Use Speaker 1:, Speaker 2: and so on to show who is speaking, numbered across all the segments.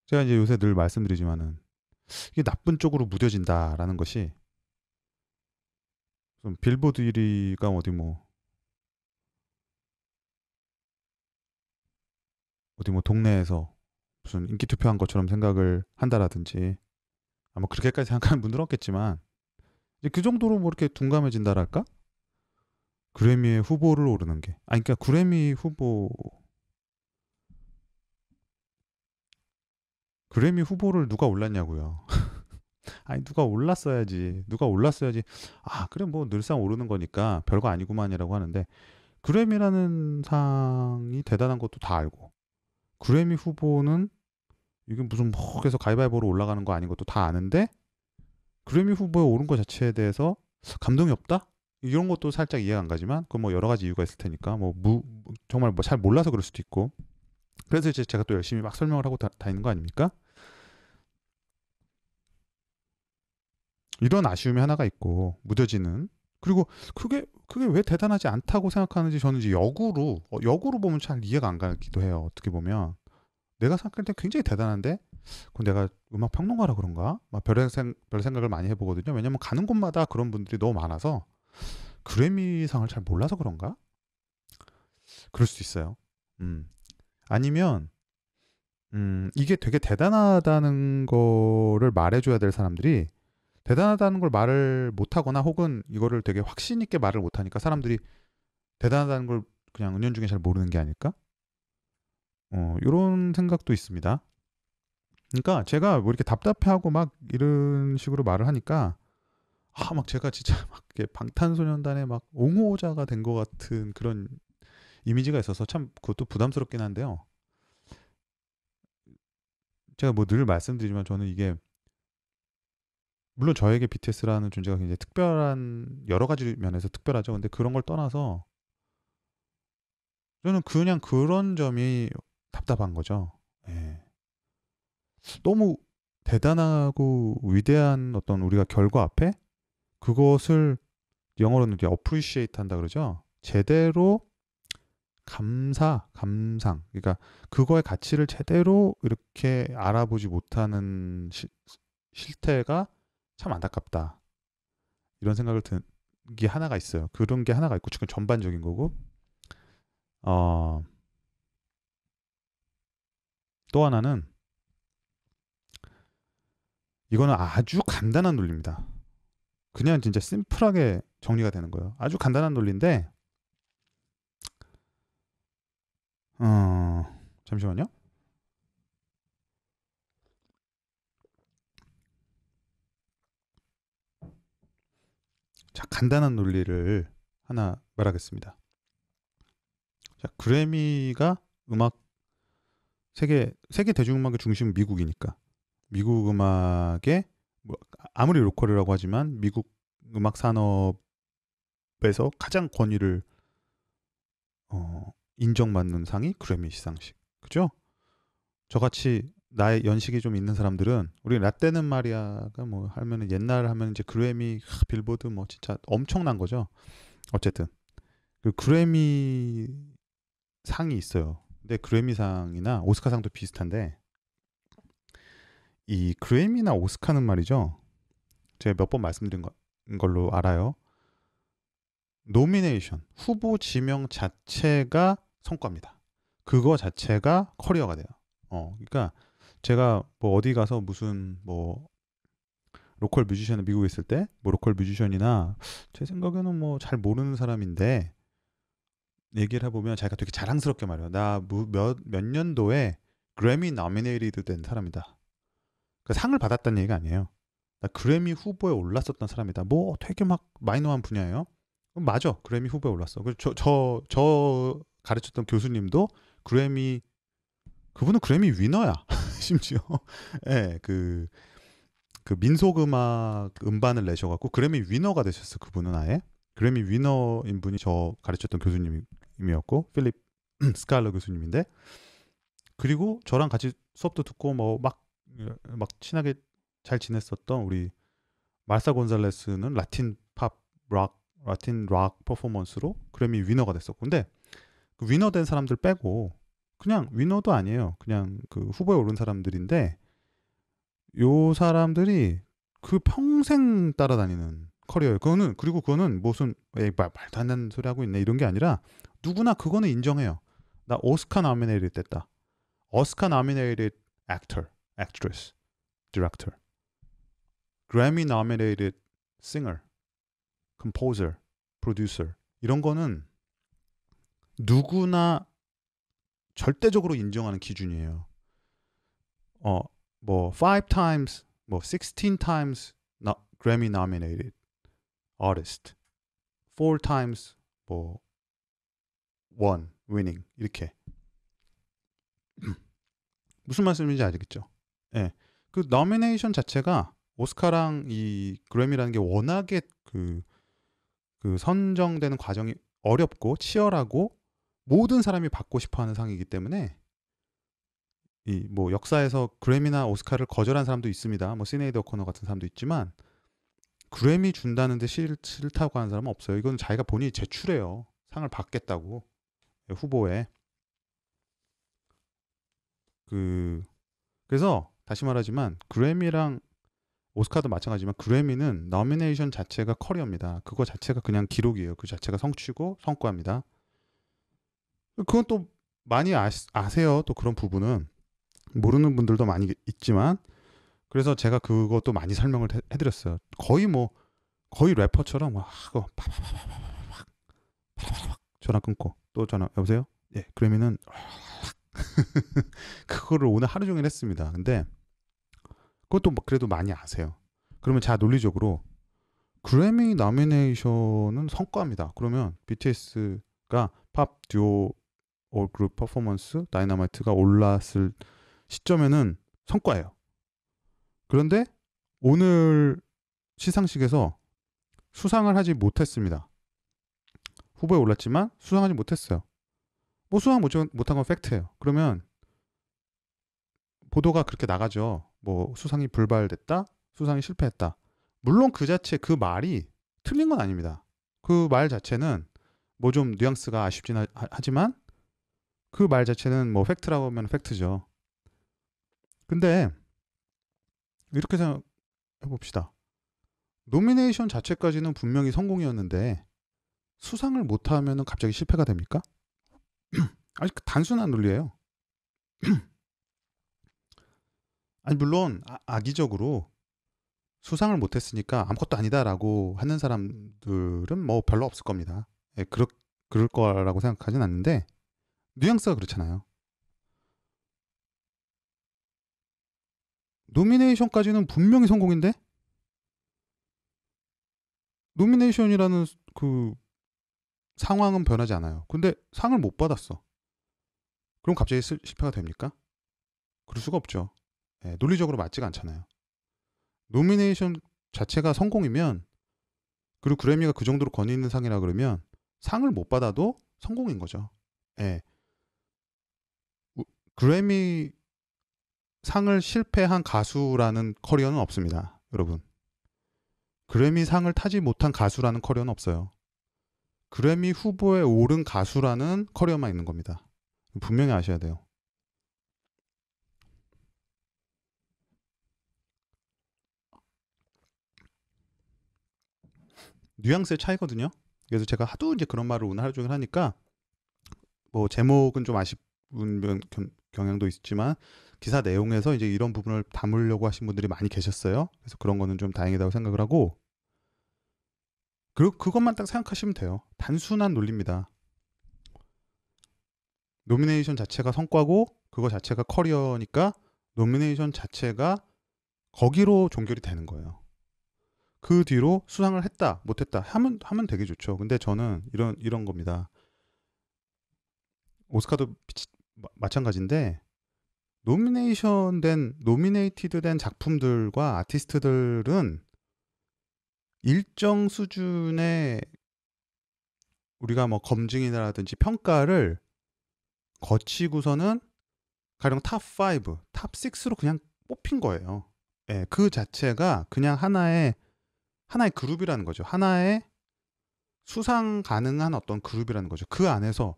Speaker 1: 제가 이제 요새 늘 말씀드리지만은 이게 나쁜 쪽으로 무뎌진다라는 것이 좀 빌보드 1위가 어디 뭐 동네에서 무슨 인기 투표한 것처럼 생각을 한다라든지 아마 그렇게까지 생각하는 분들은 없겠지만 이제 그 정도로 뭐 이렇게 둔감해진다랄까? 그래미의 후보를 오르는 게 그러니까 그래미 후보를 누가 올랐냐고요. 아니 누가 올랐어야지. 아 그래 뭐 늘상 오르는 거니까 별거 아니구만이라고 하는데 그래미라는 상이 대단한 것도 다 알고 그래미 후보는 이게 무슨 뭐 해서 가위바위보로 올라가는 거 아닌 것도 다 아는데 그래미 후보에 오른 것 자체에 대해서 감동이 없다? 이런 것도 살짝 이해가 안 가지만 그 뭐 여러 가지 이유가 있을 테니까 정말 뭐 잘 몰라서 그럴 수도 있고 그래서 이제 제가 또 열심히 막 설명을 하고 다니는 거 아닙니까? 이런 아쉬움이 하나가 있고 무뎌지는 그리고 그게 왜 대단하지 않다고 생각하는지 저는 이제 역으로 보면 잘 이해가 안 가기도 해요. 어떻게 보면 내가 생각할 때 굉장히 대단한데 그럼 내가 음악 평론가라 그런가? 막 별 생각을 많이 해보거든요. 왜냐면 가는 곳마다 그런 분들이 너무 많아서 그래미상을 잘 몰라서 그런가? 그럴 수도 있어요. 음. 아니면 이게 되게 대단하다는 거를 말해줘야 될 사람들이 대단하다는 걸 말을 못하거나 혹은 이거를 되게 확신 있게 말을 못하니까 사람들이 대단하다는 걸 그냥 은연중에 잘 모르는 게 아닐까? 이런 생각도 있습니다. 그러니까 제가 뭐 이렇게 답답해하고 막 이런 식으로 말을 하니까 막 제가 진짜 막 이렇게 방탄소년단의 막 옹호자가 된 것 같은 그런 이미지가 있어서 참 그것도 부담스럽긴 한데요. 제가 뭐 늘 말씀드리지만 저는 이게 물론 저에게 BTS라는 존재가 굉장히 특별한 여러 가지 면에서 특별하죠. 근데 그런 걸 떠나서 저는 그냥 그런 점이 답답한 거죠. 예. 너무 대단하고 위대한 어떤 우리가 결과 앞에 그것을 영어로는 이제 appreciate 한다 그러죠. 제대로 감상. 그러니까 그거의 가치를 제대로 이렇게 알아보지 못하는 실태가 참 안타깝다. 이런 생각을 든 게 하나가 있어요. 그런 게 하나가 있고, 지금 전반적인 거고, 어, 또 하나는 이거는 아주 간단한 논리입니다. 그냥 진짜 심플하게 정리가 되는 거예요. 아주 간단한 논리인데, 어, 잠시만요. 자, 간단한 논리를 하나 말하겠습니다. 자, 그래미가 음악 세계 대중음악의 중심은 미국이니까 미국 음악의 뭐 아무리 로컬이라고 하지만 미국 음악 산업에서 가장 권위를 인정받는 상이 그래미 시상식. 그죠? 저같이 나의 연식이 좀 있는 사람들은 우리 라떼는 마리아가 뭐 하면은 옛날 하면 이제 그래미 빌보드 뭐 진짜 엄청난 거죠. 어쨌든 그 그래미 상이 있어요. 근데 그래미상이나 오스카상도 비슷한데 이 그래미나 오스카는 말이죠. 제가 몇 번 말씀드린 걸로 알아요. 노미네이션, 후보 지명 자체가 성과입니다. 그거 자체가 커리어가 돼요. 그러니까 제가 뭐 어디 가서 무슨 뭐 로컬 뮤지션을 미국에 있을 때 뭐 로컬 뮤지션이나 제 생각에는 뭐 잘 모르는 사람인데 얘기를 해보면 자기가 되게 자랑스럽게 말해요. 나 몇 년도에 그래미 노미네이티드 된 사람이다. 그 상을 받았다는 얘기가 아니에요. 나 그래미 후보에 올랐었던 사람이다. 뭐 되게 막 마이너한 분야예요. 맞아. 그래미 후보에 올랐어. 그래서 저 가르쳤던 교수님도 그래미 그분은 그래미 위너야. 심지어 예, 그 민속음악 음반을 내셔갖고 그래미 위너가 되셨어. 그분은 아예 그래미 위너인 분이 저 가르쳤던 교수님이었고 필립 스칼러 교수님인데 그리고 저랑 같이 수업도 듣고 뭐 막 친하게 잘 지냈었던 우리 말사 곤살레스는 라틴 락 퍼포먼스로 그래미 위너가 됐었고 근데 그 위너 된 사람들 빼고 그냥 위너도 아니에요. 그냥 그 후보에 오른 사람들인데 요 사람들이 그 평생 따라다니는 커리어예요. 그리고 그거는 무슨 에이, 말도 안 되는 소리 하고 있네 이런 게 아니라 누구나 그거는 인정해요. 나 오스카 노미네이트 됐다. 오스카 노미네이트 액터, 액트리스, 디렉터, 그래미 노미네이트 싱어, 컴포저, 프로듀서 이런 거는 누구나 절대적으로 인정하는 기준이에요. 뭐 5 times, 뭐 16 times Grammy nominated artist, 4 times 뭐 won, winning 이렇게 무슨 말씀인지 아시겠죠? 예. 그 노미네이션 자체가 오스카랑 이 그래미라는 게 워낙에 그 선정되는 과정이 어렵고 치열하고 모든 사람이 받고 싶어하는 상이기 때문에 이 뭐 역사에서 그래미나 오스카를 거절한 사람도 있습니다. 뭐 시네이드 오코너 같은 사람도 있지만 그래미 준다는데 싫다고 하는 사람은 없어요. 이건 자기가 본인이 제출해요. 상을 받겠다고 후보에 그래서 다시 말하지만 그래미랑 오스카도 마찬가지지만 그래미는 노미네이션 자체가 커리어입니다. 그거 자체가 그냥 기록이에요. 그 자체가 성취고 성과입니다. 그건 또 많이 아세요. 또 그런 부분은 모르는 분들도 많이 있지만 그래서 제가 그것도 많이 설명을 해드렸어요. 거의 래퍼처럼 막 전화 끊고 또 전화 여보세요? 예, 그래미는 그거를 오늘 하루 종일 했습니다. 근데 그것도 그래도 많이 아세요. 그러면 자 논리적으로 그래미 노미네이션은 성과입니다. 그러면 BTS가 팝 듀오 올 그룹 퍼포먼스 다이너마이트가 올랐을 시점에는 성과예요. 그런데 오늘 시상식에서 수상을 하지 못했습니다. 후보에 올랐지만 수상하지 못했어요. 뭐 수상 못한 건 팩트예요. 그러면 보도가 그렇게 나가죠. 뭐 수상이 불발됐다, 수상이 실패했다. 물론 그 자체 그 말이 틀린 건 아닙니다. 그 말 자체는 뭐 좀 뉘앙스가 아쉽긴 하지만 그 말 자체는 뭐 팩트라고 하면 팩트죠. 근데 이렇게 생각해 봅시다. 노미네이션 자체까지는 분명히 성공이었는데 수상을 못하면 갑자기 실패가 됩니까? 아니 단순한 논리예요. 아니 물론 악의적으로 수상을 못했으니까 아무것도 아니다라고 하는 사람들은 뭐 별로 없을 겁니다. 예, 그럴 거라고 생각하진 않는데 뉘앙스가 그렇잖아요. 노미네이션까지는 분명히 성공인데 노미네이션이라는 그 상황은 변하지 않아요. 근데 상을 못 받았어. 그럼 갑자기 실패가 됩니까? 그럴 수가 없죠. 예, 논리적으로 맞지가 않잖아요. 노미네이션 자체가 성공이면 그리고 그래미가 그 정도로 권위 있는 상이라 그러면 상을 못 받아도 성공인 거죠. 예. 그래미 상을 실패한 가수라는 커리어는 없습니다. 여러분. 그래미 상을 타지 못한 가수라는 커리어는 없어요. 그래미 후보에 오른 가수라는 커리어만 있는 겁니다. 분명히 아셔야 돼요. 뉘앙스의 차이거든요. 그래서 제가 하도 이제 그런 말을 오늘 하루 종일 하니까 뭐 제목은 좀 아쉬운 경향도 있지만 기사 내용에서 이제 이런 부분을 담으려고 하신 분들이 많이 계셨어요. 그래서 그런 거는 좀 다행이라고 생각을 하고 그것만 딱 생각하시면 돼요. 단순한 논리입니다. 노미네이션 자체가 성과고 그거 자체가 커리어니까 노미네이션 자체가 거기로 종결이 되는 거예요. 그 뒤로 수상을 했다 못했다 하면 되게 좋죠. 근데 저는 이런 겁니다. 오스카도 마찬가지인데 노미네이티드 된 작품들과 아티스트들은 일정 수준의 우리가 뭐 검증이라든지 평가를 거치고서는 가령 탑5, 탑6로 그냥 뽑힌 거예요. 예, 그 자체가 그냥 하나의 그룹이라는 거죠. 하나의 수상 가능한 어떤 그룹이라는 거죠. 그 안에서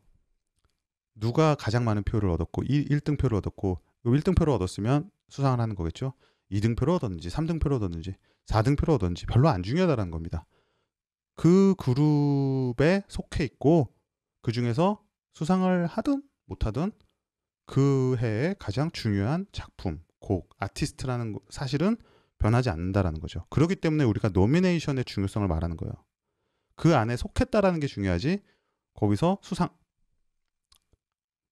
Speaker 1: 누가 가장 많은 표를 얻었고 1등 표를 얻었고 1등 표를 얻었으면 수상을 하는 거겠죠. 2등 표를 얻었는지 3등 표를 얻었는지 4등 표를 얻었는지 별로 안 중요하다는 겁니다. 그 그룹에 속해 있고 그 중에서 수상을 하든 못하든 그 해에 가장 중요한 작품, 곡, 아티스트라는 사실은 변하지 않는다라는 거죠. 그렇기 때문에 우리가 노미네이션의 중요성을 말하는 거예요. 그 안에 속했다라는 게 중요하지 거기서 수상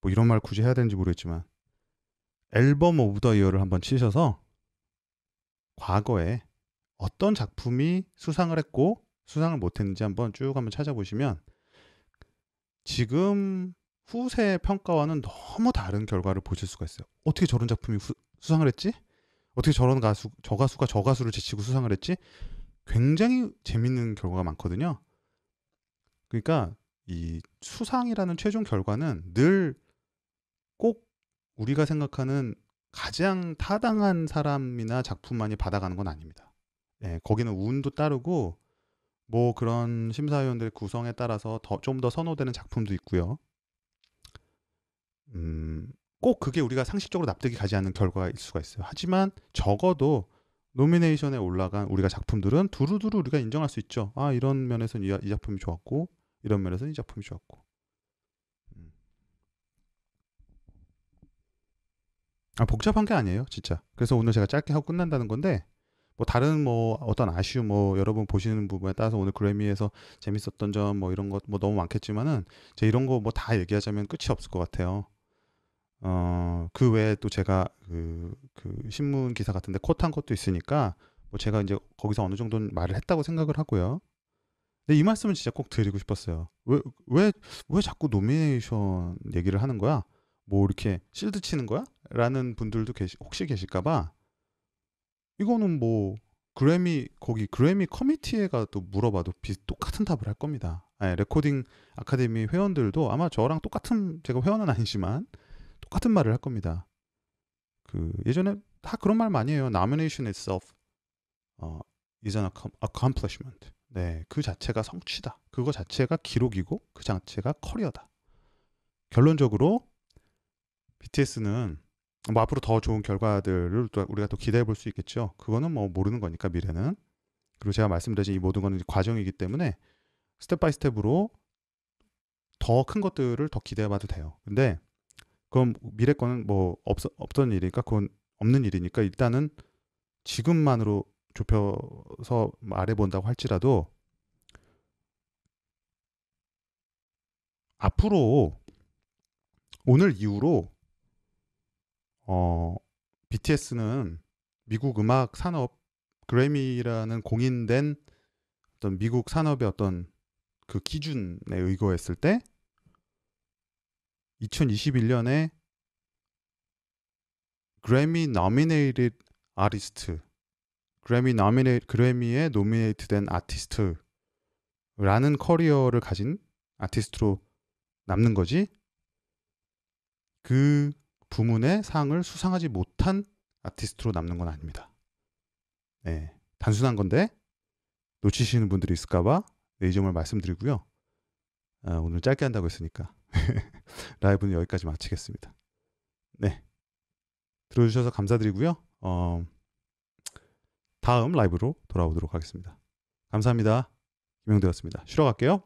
Speaker 1: 뭐 이런 말 굳이 해야 되는지 모르겠지만 앨범 오브 더 이어를 한번 치셔서 과거에 어떤 작품이 수상을 했고 수상을 못했는지 한번 찾아보시면 지금 후세 평가와는 너무 다른 결과를 보실 수가 있어요. 어떻게 저런 작품이 수상을 했지? 어떻게 저 가수가 저 가수를 제치고 수상을 했지? 굉장히 재밌는 결과가 많거든요. 그러니까 이 수상이라는 최종 결과는 늘 꼭 우리가 생각하는 가장 타당한 사람이나 작품만이 받아가는 건 아닙니다. 예, 거기는 운도 따르고 뭐 그런 심사위원들의 구성에 따라서 좀 더 선호되는 작품도 있고요. 꼭 그게 우리가 상식적으로 납득이 가지 않는 결과가 있을 수가 있어요. 하지만 적어도 노미네이션에 올라간 우리가 작품들은 두루두루 우리가 인정할 수 있죠. 아, 이런 면에서는 이 작품이 좋았고 이런 면에서는 이 작품이 좋았고. 아, 복잡한 게 아니에요, 진짜. 그래서 오늘 제가 짧게 하고 끝난다는 건데 뭐 다른 뭐 어떤 아쉬움 뭐 여러분 보시는 부분에 따라서 오늘 그래미에서 재밌었던 점 뭐 이런 것 뭐 너무 많겠지만은 제 이런 거 뭐 다 얘기하자면 끝이 없을 것 같아요. 그 외에 또 제가 그 신문 기사 같은데 콧한 것도 있으니까 뭐 제가 이제 거기서 어느 정도는 말을 했다고 생각을 하고요. 근데 이 말씀은 진짜 꼭 드리고 싶었어요. 왜 자꾸 노미네이션 얘기를 하는 거야? 뭐 이렇게 실드 치는 거야? 라는 분들도 혹시 계실까봐 이거는 뭐 그래미 커미티에 가도 물어봐도 똑같은 답을 할 겁니다. 아니, 레코딩 아카데미 회원들도 아마 저랑 똑같은 제가 회원은 아니지만 똑같은 말을 할 겁니다. 그 예전에 다 그런 말 많이 해요. Nomination itself is an accomplishment. 네, 그 자체가 성취다. 그거 자체가 기록이고 그 자체가 커리어다. 결론적으로 BTS는 뭐 앞으로 더 좋은 결과들을 우리가 또 기대해 볼 수 있겠죠. 그거는 뭐 모르는 거니까 미래는. 그리고 제가 말씀드린 이 모든 거는 과정이기 때문에 스텝 바이 스텝으로 더 큰 것들을 더 기대해 봐도 돼요. 근데 그건 미래 거는 뭐 없던 일이니까 그건 없는 일이니까 일단은 지금만으로 좁혀서 말해 본다고 할지라도 앞으로 오늘 이후로 BTS는 미국 음악 산업 그래미라는 공인된 어떤 미국 산업의 어떤 그 기준에 의거했을 때 2021년에 그래미 노미네이티드 아티스트 그래미에 노미네이트된 아티스트라는 커리어를 가진 아티스트로 남는 거지 그 부문의 상을 수상하지 못한 아티스트로 남는 건 아닙니다. 네, 단순한 건데 놓치시는 분들이 있을까봐 이 점을 말씀드리고요. 오늘 짧게 한다고 했으니까 라이브는 여기까지 마치겠습니다. 네, 들어주셔서 감사드리고요. 다음 라이브로 돌아오도록 하겠습니다. 감사합니다. 김영대였습니다. 쉬러 갈게요.